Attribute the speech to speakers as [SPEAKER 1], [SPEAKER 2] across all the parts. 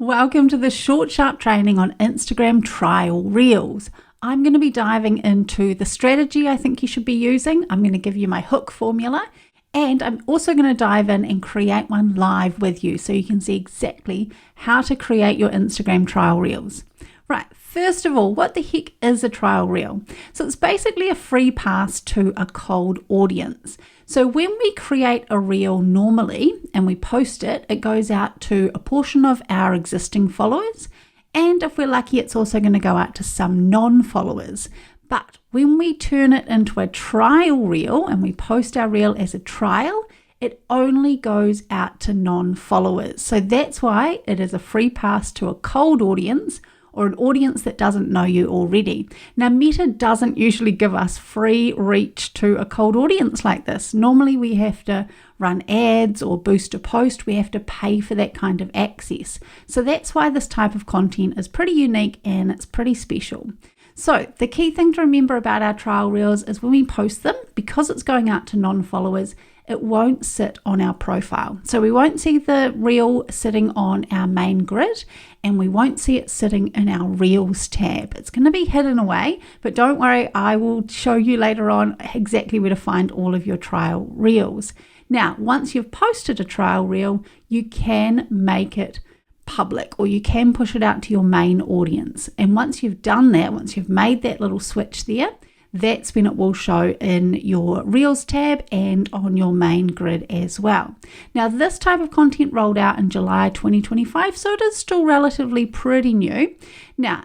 [SPEAKER 1] Welcome to the short, sharp training on Instagram trial reels. I'm going to be diving into the strategy I think you should be using. I'm going to give you my hook formula, and I'm also going to dive in and create one live with you so you can see exactly how to create your Instagram trial reels. Right, first of all, what the heck is a trial reel? So it's basically a free pass to a cold audience. So when we create a reel normally and we post it, it goes out to a portion of our existing followers. And if we're lucky, it's also going to go out to some non-followers. But when we turn it into a trial reel and we post our reel as a trial, it only goes out to non-followers. So that's why it is a free pass to a cold audience, or an audience that doesn't know you already. Now, Meta doesn't usually give us free reach to a cold audience like this. Normally we have to run ads or boost a post. We have to pay for that kind of access. So that's why this type of content is pretty unique and it's pretty special. So the key thing to remember about our trial reels is when we post them, because it's going out to non-followers, it won't sit on our profile. So we won't see the reel sitting on our main grid, and we won't see it sitting in our Reels tab. It's going to be hidden away, but don't worry, I will show you later on exactly where to find all of your trial reels. Now, once you've posted a trial reel, you can make it public, or you can push it out to your main audience. And once you've done that, once you've made that little switch there, that's when it will show in your Reels tab and on your main grid as well. Now, this type of content rolled out in July 2025, so it is still relatively pretty new. Now,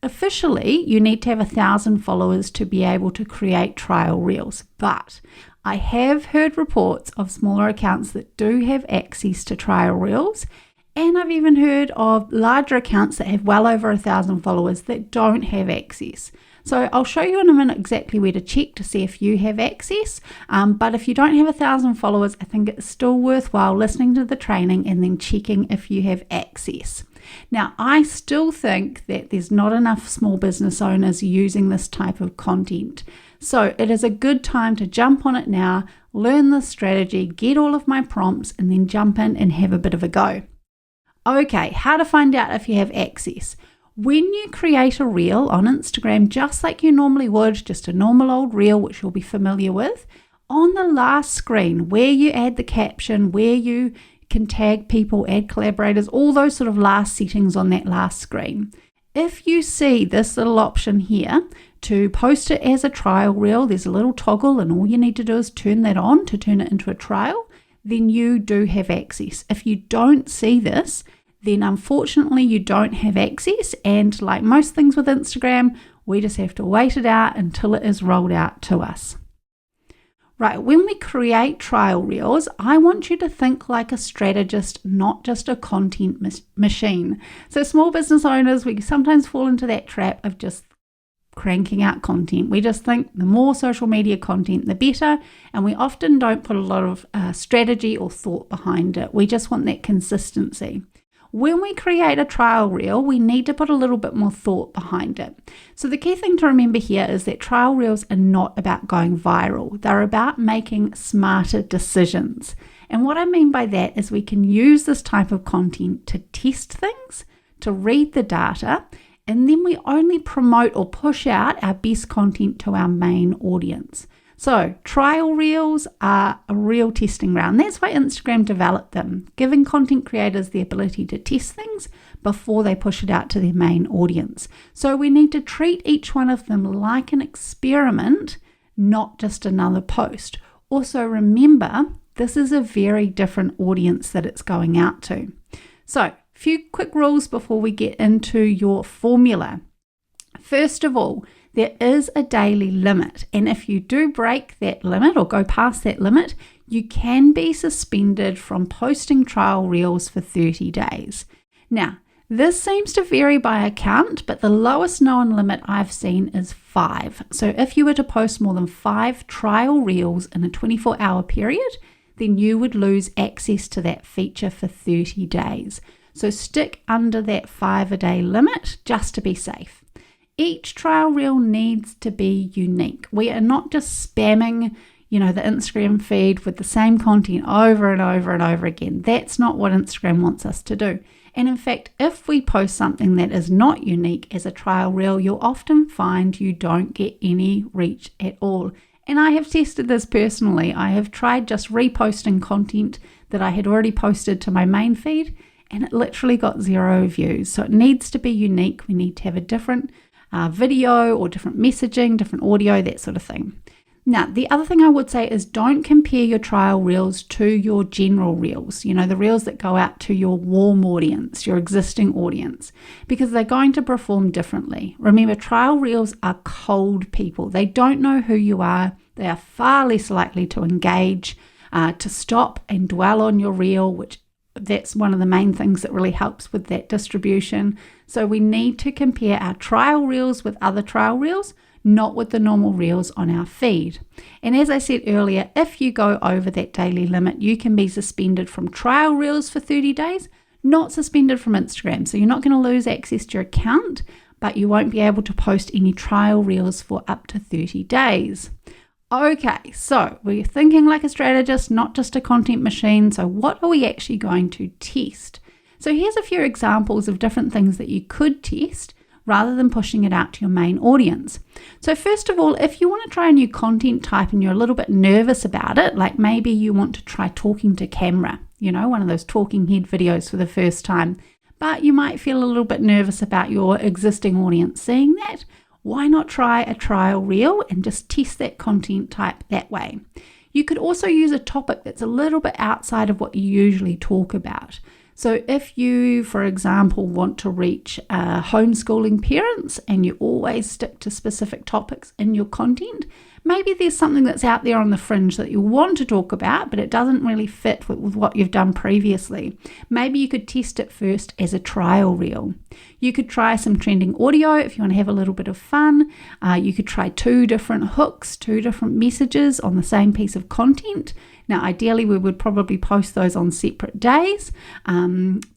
[SPEAKER 1] officially, you need to have 1,000 followers to be able to create trial reels, but I have heard reports of smaller accounts that do have access to trial reels, and I've even heard of larger accounts that have well over 1,000 followers that don't have access. So I'll show you in a minute exactly where to check to see if you have access. But if you don't have 1,000 followers, I think it's still worthwhile listening to the training and then checking if you have access. Now, I still think that there's not enough small business owners using this type of content. So it is a good time to jump on it now, learn the strategy, get all of my prompts, and then jump in and have a bit of a go. Okay, how to find out if you have access. When you create a reel on Instagram, just like you normally would, just a normal old reel, which you'll be familiar with, on the last screen where you add the caption, where you can tag people, add collaborators, all those sort of last settings on that last screen. If you see this little option here to post it as a trial reel, there's a little toggle and all you need to do is turn that on to turn it into a trial, then you do have access. If you don't see this, then unfortunately you don't have access, and like most things with Instagram, we just have to wait it out until it is rolled out to us. Right, when we create trial reels, I want you to think like a strategist, not just a content machine. So small business owners, we sometimes fall into that trap of just cranking out content. We just think the more social media content, the better, and we often don't put a lot of strategy or thought behind it. We just want that consistency. When we create a trial reel, we need to put a little bit more thought behind it. So the key thing to remember here is that trial reels are not about going viral. They're about making smarter decisions. And what I mean by that is we can use this type of content to test things, to read the data, and then we only promote or push out our best content to our main audience. So trial reels are a real testing ground. That's why Instagram developed them, giving content creators the ability to test things before they push it out to their main audience. So we need to treat each one of them like an experiment, not just another post. Also remember, this is a very different audience that it's going out to. So a few quick rules before we get into your formula. First of all, there is a daily limit, and if you do break that limit or go past that limit, you can be suspended from posting trial reels for 30 days. Now, this seems to vary by account, but the lowest known limit I've seen is 5. So if you were to post more than 5 trial reels in a 24-hour period, then you would lose access to that feature for 30 days. So stick under that 5-a-day limit just to be safe. Each trial reel needs to be unique. We are not just spamming, the Instagram feed with the same content over and over and over again. That's not what Instagram wants us to do. And in fact, if we post something that is not unique as a trial reel, you'll often find you don't get any reach at all. And I have tested this personally. I have tried just reposting content that I had already posted to my main feed, and it literally got 0 views. So it needs to be unique. We need to have a different video or different messaging, different audio, that sort of thing. Now, the other thing I would say is don't compare your trial reels to your general reels, the reels that go out to your warm audience, your existing audience, because they're going to perform differently. Remember, trial reels are cold people. They don't know who you are. They are far less likely to engage, to stop and dwell on your reel, which that's one of the main things that really helps with that distribution. So we need to compare our trial reels with other trial reels, not with the normal reels on our feed. And as I said earlier, if you go over that daily limit, you can be suspended from trial reels for 30 days, not suspended from Instagram. So you're not going to lose access to your account, but you won't be able to post any trial reels for up to 30 days. Okay, so we're thinking like a strategist, not just a content machine. So what are we actually going to test? So here's a few examples of different things that you could test rather than pushing it out to your main audience. So first of all, if you want to try a new content type and you're a little bit nervous about it, like maybe you want to try talking to camera, one of those talking head videos for the first time, but you might feel a little bit nervous about your existing audience seeing that, why not try a trial reel and just test that content type that way? You could also use a topic that's a little bit outside of what you usually talk about. So if you, for example, want to reach homeschooling parents and you always stick to specific topics in your content, maybe there's something that's out there on the fringe that you want to talk about, but it doesn't really fit with what you've done previously. Maybe you could test it first as a trial reel. You could try some trending audio if you want to have a little bit of fun. You could try 2 different hooks, 2 different messages on the same piece of content. Now, ideally, we would probably post those on separate days,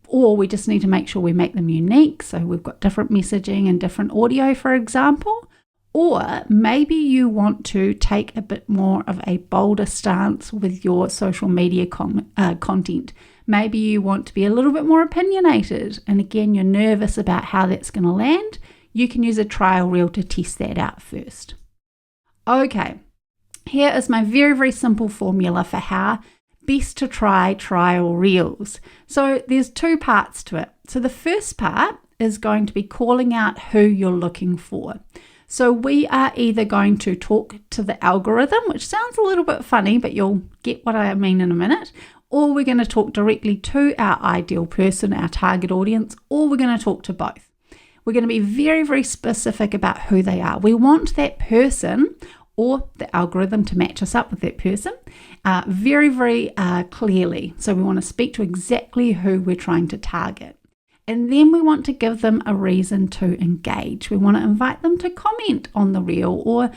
[SPEAKER 1] or we just need to make sure we make them unique. So we've got different messaging and different audio, for example. Or maybe you want to take a bit more of a bolder stance with your social media content. Maybe you want to be a little bit more opinionated. And again, you're nervous about how that's going to land. You can use a trial reel to test that out first. Okay. Here is my very, very simple formula for how best to try trial reels. So there's 2 parts to it. So the first part is going to be calling out who you're looking for. So we are either going to talk to the algorithm, which sounds a little bit funny, but you'll get what I mean in a minute, or we're going to talk directly to our ideal person, our target audience, or we're going to talk to both. We're going to be very, very specific about who they are. We want that person or the algorithm to match us up with that person very, very clearly. So we want to speak to exactly who we're trying to target. And then we want to give them a reason to engage. We want to invite them to comment on the reel or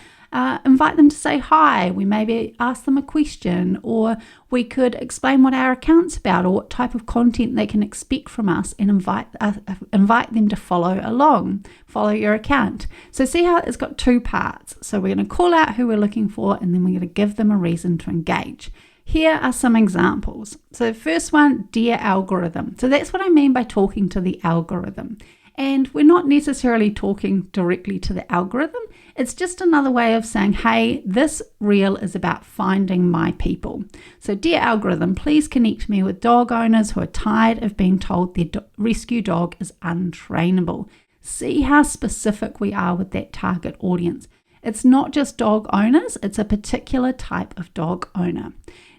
[SPEAKER 1] invite them to say hi. We maybe ask them a question, or we could explain what our account's about or what type of content they can expect from us and invite them to follow along, follow your account. So see how it's got 2 parts. So we're going to call out who we're looking for, and then we're going to give them a reason to engage. Here are some examples. So the first one, dear algorithm. So that's what I mean by talking to the algorithm. And we're not necessarily talking directly to the algorithm. It's just another way of saying, hey, this reel is about finding my people. So dear algorithm, please connect me with dog owners who are tired of being told their rescue dog is untrainable. See how specific we are with that target audience. It's not just dog owners, it's a particular type of dog owner.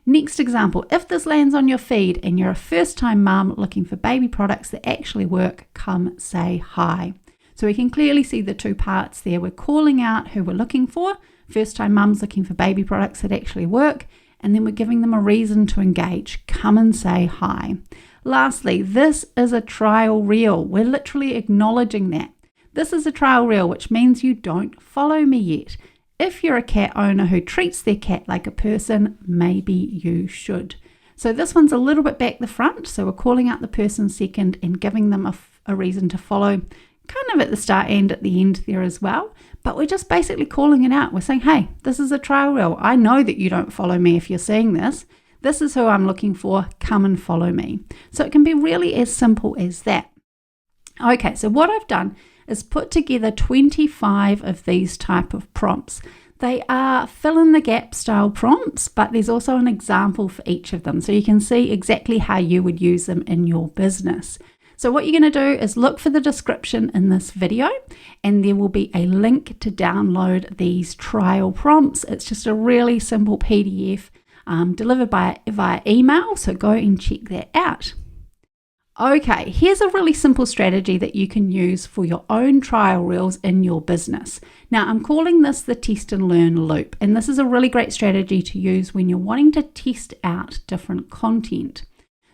[SPEAKER 1] Next example, if this lands on your feed and you're a first-time mum looking for baby products that actually work, come say hi. So we can clearly see the 2 parts there. We're calling out who we're looking for, first-time mums looking for baby products that actually work, and then we're giving them a reason to engage. Come and say hi. Lastly, this is a trial reel. We're literally acknowledging that. This is a trial reel, which means you don't follow me yet. If you're a cat owner who treats their cat like a person, maybe you should. So this one's a little bit back the front. So we're calling out the person second and giving them a reason to follow, kind of at the start and at the end there as well. But we're just basically calling it out. We're saying, hey, this is a trial reel. I know that you don't follow me if you're seeing this. This is who I'm looking for. Come and follow me. So it can be really as simple as that. Okay, so what I've done is put together 25 of these type of prompts. They are fill in the gap style prompts, but there's also an example for each of them. So you can see exactly how you would use them in your business. So what you're going to do is look for the description in this video, and there will be a link to download these trial prompts. It's just a really simple PDF delivered via email, so go and check that out. Okay, here's a really simple strategy that you can use for your own trial reels in your business. Now, I'm calling this the test and learn loop, and this is a really great strategy to use when you're wanting to test out different content.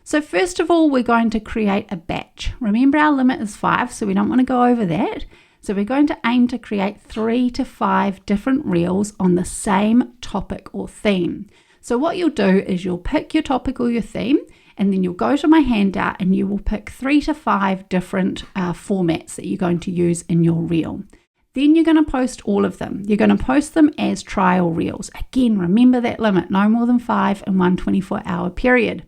[SPEAKER 1] So first of all, we're going to create a batch. Remember, our limit is 5, so we don't want to go over that. So we're going to aim to create 3 to 5 different reels on the same topic or theme. So what you'll do is you'll pick your topic or your theme, and then you'll go to my handout and you will pick 3 to 5 different formats that you're going to use in your reel. Then you're going to post all of them. You're going to post them as trial reels. Again, remember that limit, no more than 5 in one 24-hour period.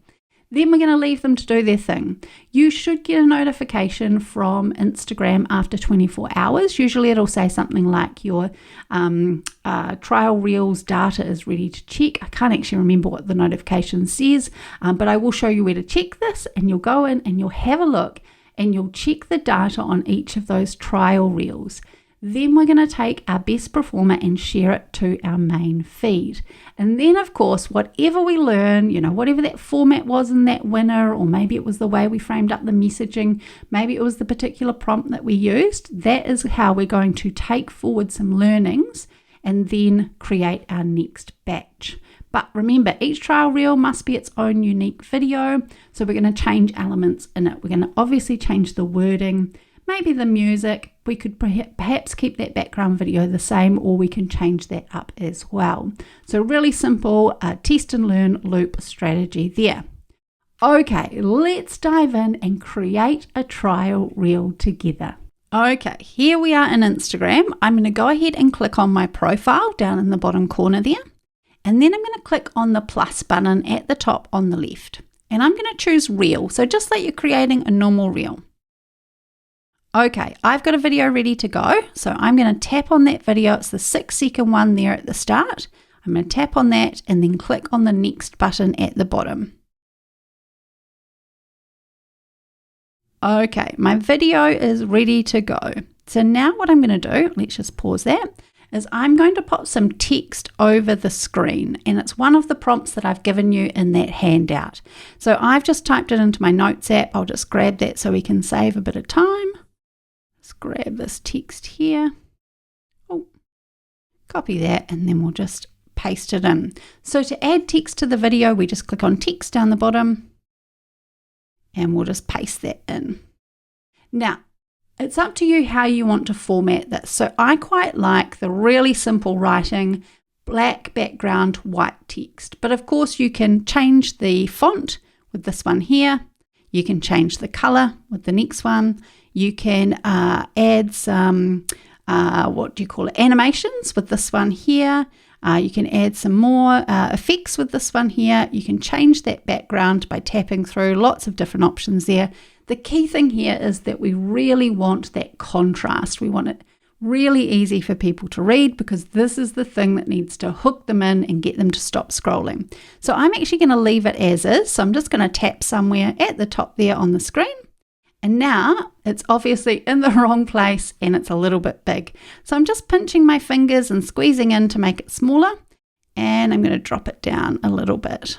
[SPEAKER 1] Then we're going to leave them to do their thing. You should get a notification from Instagram after 24 hours. Usually it'll say something like your trial reels data is ready to check. I can't actually remember what the notification says, but I will show you where to check this, and you'll go in and you'll have a look and you'll check the data on each of those trial reels. Then we're going to take our best performer and share it to our main feed. And then, of course, whatever we learn, whatever that format was in that winner, or maybe it was the way we framed up the messaging, maybe it was the particular prompt that we used, that is how we're going to take forward some learnings and then create our next batch. But remember, each trial reel must be its own unique video, so we're going to change elements in it. We're going to obviously change the wording, maybe the music. We could perhaps keep that background video the same, or we can change that up as well. So really simple test and learn loop strategy there. Okay, let's dive in and create a trial reel together. Okay, here we are in Instagram. I'm going to go ahead and click on my profile down in the bottom corner there. And then I'm going to click on the plus button at the top on the left. And I'm going to choose reel. So just like you're creating a normal reel. Okay, I've got a video ready to go. So I'm going to tap on that video. It's the 6-second one there at the start. I'm going to tap on that and then click on the next button at the bottom. Okay, my video is ready to go. So now what I'm going to do, let's just pause that, is I'm going to pop some text over the screen, and it's one of the prompts that I've given you in that handout. So I've just typed it into my notes app. I'll just grab that so we can save a bit of time. Let's grab this text here. Oh, copy that, and then we'll just paste it in. So to add text to the video, we just click on text down the bottom, and we'll just paste that in. Now, it's up to you how you want to format this. So I quite like the really simple writing, black background, white text. But of course you can change the font with this one here. You can change the color with the next one. You can add some, animations with this one here. You can add some more effects with this one here. You can change that background by tapping through, lots of different options there. The key thing here is that we really want that contrast. We want it really easy for people to read, because this is the thing that needs to hook them in and get them to stop scrolling. So I'm actually going to leave it as is. So I'm just going to tap somewhere at the top there on the screen. And now it's obviously in the wrong place and it's a little bit big. So I'm just pinching my fingers and squeezing in to make it smaller. And I'm going to drop it down a little bit.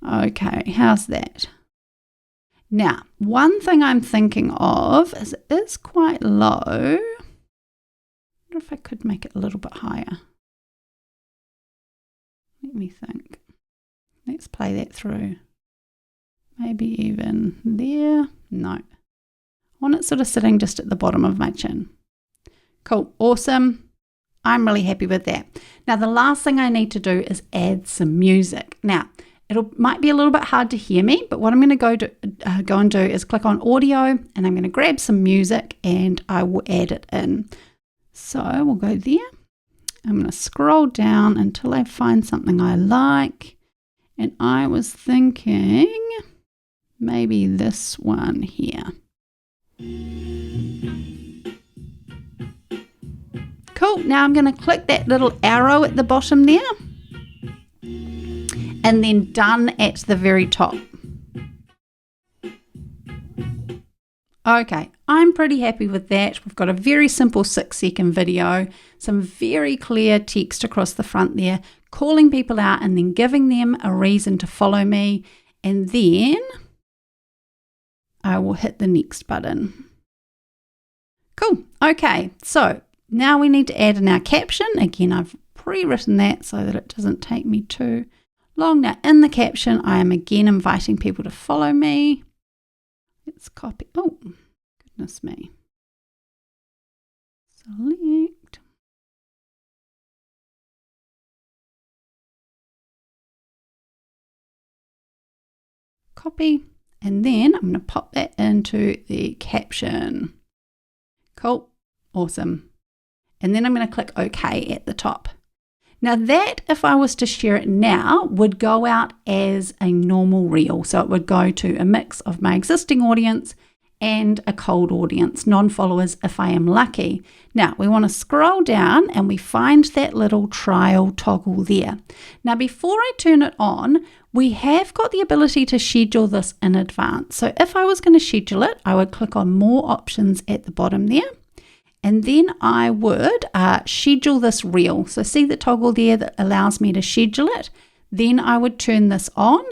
[SPEAKER 1] Okay, how's that? Now, one thing I'm thinking of is it is quite low. I wonder if I could make it a little bit higher. Let me think. Let's play that through. Maybe even there. No. I want it sort of sitting just at the bottom of my chin. Cool. Awesome. I'm really happy with that. Now, the last thing I need to do is add some music. Now, might be a little bit hard to hear me, but what I'm going to go and do is click on audio, and I'm going to grab some music and I will add it in. So we'll go there. I'm going to scroll down until I find something I like, And I was thinking maybe this one here. Cool. Now I'm going to click that little arrow at the bottom there and then done at the very top. Okay, I'm pretty happy with that. We've got a very simple 6-second video, some very clear text across the front there, calling people out and then giving them a reason to follow me. And then I will hit the next button. Cool. Okay, so now we need to add in our caption. Again, I've pre-written that so that it doesn't take me too long. Now in the caption, I am again inviting people to follow me. Let's copy. Oh, goodness me. Select. Copy. And then I'm going to pop that into the caption. Cool. Awesome. And then I'm going to click OK at the top. Now that, if I was to share it now, would go out as a normal reel. So it would go to a mix of my existing audience and a cold audience, non-followers if I am lucky. Now we want to scroll down and we find that little trial toggle there. Now before I turn it on, we have got the ability to schedule this in advance. So if I was going to schedule it, I would click on more options at the bottom there. And then I would schedule this reel. So see the toggle there that allows me to schedule it. Then I would turn this on.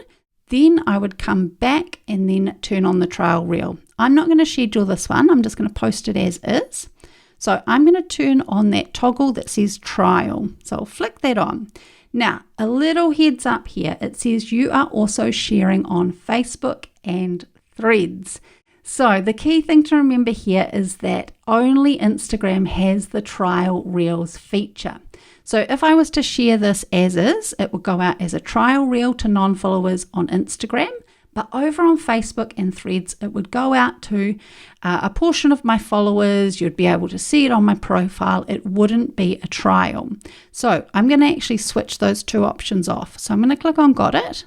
[SPEAKER 1] Then I would come back and then turn on the trial reel. I'm not going to schedule this one. I'm just going to post it as is. So I'm going to turn on that toggle that says trial. So I'll flick that on. Now, a little heads up here. It says you are also sharing on Facebook and Threads. So the key thing to remember here is that only Instagram has the trial reels feature. So if I was to share this as is, it would go out as a trial reel to non-followers on Instagram, but over on Facebook and Threads, it would go out to a portion of my followers. You'd be able to see it on my profile. It wouldn't be a trial. So I'm going to actually switch those two options off. So I'm going to click on Got It.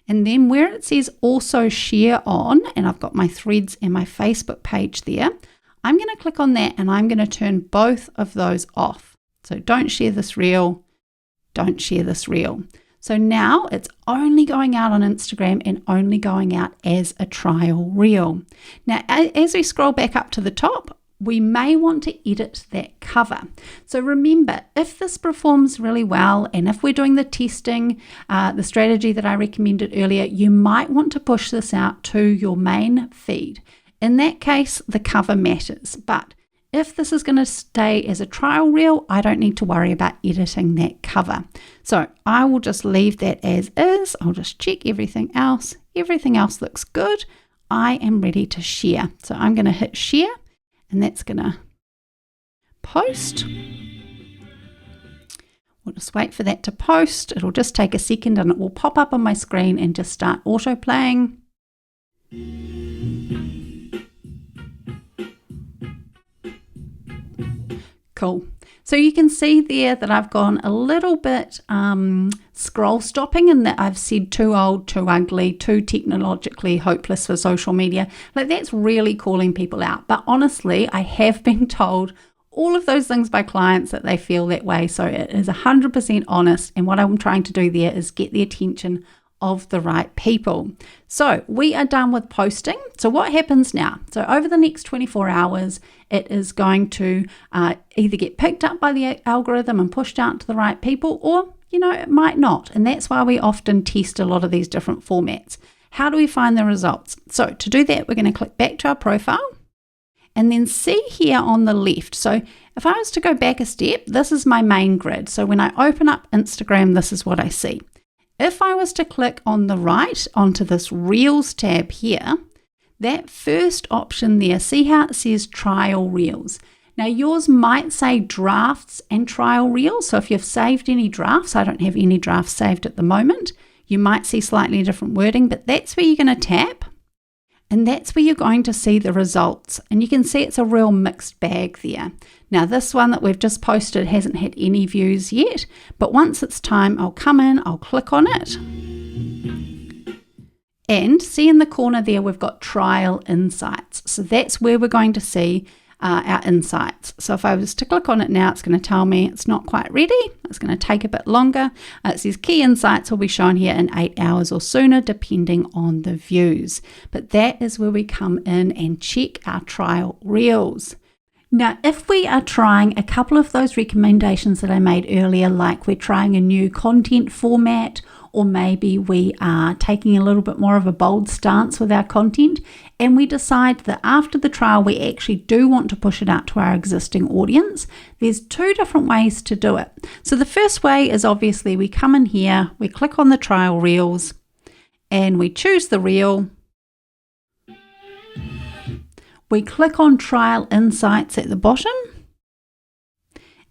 [SPEAKER 1] And then where it says also share on, and I've got my Threads and my Facebook page there, I'm going to click on that and I'm going to turn both of those off. So don't share this reel, don't share this reel. So now it's only going out on Instagram and only going out as a trial reel. Now, as we scroll back up to the top, we may want to edit that cover. So remember, if this performs really well and if we're doing the testing, the strategy that I recommended earlier, you might want to push this out to your main feed. In that case, the cover matters. But if this is going to stay as a trial reel, I don't need to worry about editing that cover. So I will just leave that as is. I'll just check everything else. Everything else looks good. I am ready to share. So I'm going to hit share. And that's going to post. We'll just wait for that to post. It'll just take a second and it will pop up on my screen and just start auto playing. Cool. So you can see there that I've gone a little bit scroll stopping and that I've said too old, too ugly, too technologically hopeless for social media. Like that's really calling people out. But honestly, I have been told all of those things by clients that they feel that way. So it is 100% honest. And what I'm trying to do there is get the attention of the right people. So we are done with posting. So what happens now? So over the next 24 hours, it is going to either get picked up by the algorithm and pushed out to the right people, or, it might not. And that's why we often test a lot of these different formats. How do we find the results? So to do that, we're going to click back to our profile and then see here on the left. So if I was to go back a step, this is my main grid. So when I open up Instagram, this is what I see. If I was to click on the right onto this Reels tab here, that first option there, see how it says Trial Reels. Now yours might say Drafts and Trial Reels. So if you've saved any drafts, I don't have any drafts saved at the moment, you might see slightly different wording, but that's where you're going to tap. And that's where you're going to see the results. And you can see it's a real mixed bag there. Now this one that we've just posted hasn't had any views yet, but once it's time, I'll come in, I'll click on it. And see in the corner there, we've got trial insights. So that's where we're going to see our insights. So if I was to click on it now, it's going to tell me it's not quite ready. It's going to take a bit longer. It says key insights will be shown here in 8 hours or sooner, depending on the views. But that is where we come in and check our trial reels. Now, if we are trying a couple of those recommendations that I made earlier, like we're trying a new content format, or maybe we are taking a little bit more of a bold stance with our content, and we decide that after the trial we actually do want to push it out to our existing audience, there's 2 different ways to do it. So the first way is obviously we come in here, we click on the trial reels, and we choose the reel. We click on Trial Insights at the bottom,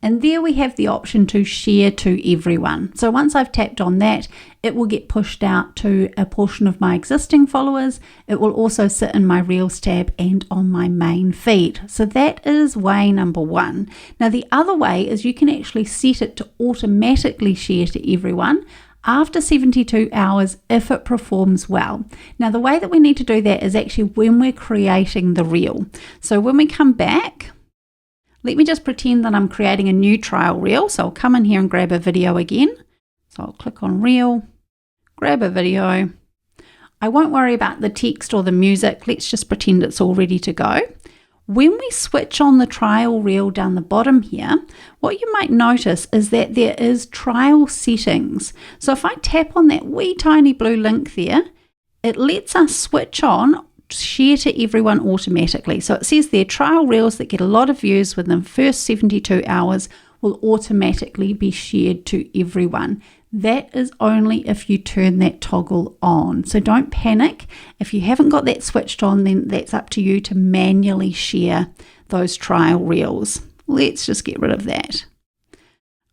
[SPEAKER 1] and there we have the option to share to everyone. So once I've tapped on that, it will get pushed out to a portion of my existing followers. It will also sit in my Reels tab and on my main feed. So that is way number 1. Now the other way is you can actually set it to automatically share to everyone after 72 hours if it performs well. Now the way that we need to do that is actually when we're creating the reel. So when we come back, let me just pretend that I'm creating a new trial reel. So I'll come in here and grab a video again. So I'll click on reel, grab a video. I won't worry about the text or the music. Let's just pretend it's all ready to go. When we switch on the trial reel down the bottom here, what you might notice is that there is trial settings. So if I tap on that wee tiny blue link there, it lets us switch on share to everyone automatically. So it says there, trial reels that get a lot of views within the first 72 hours will automatically be shared to everyone. That is only if you turn that toggle on. So don't panic. If you haven't got that switched on, then that's up to you to manually share those trial reels. Let's just get rid of that.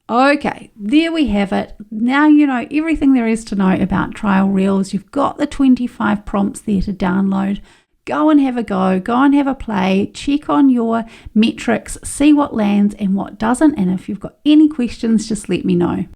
[SPEAKER 1] Okay, there we have it. Now you know everything there is to know about trial reels. You've got the 25 prompts there to download. Go and have a go and have a play, check on your metrics, see what lands and what doesn't. And if you've got any questions, just let me know.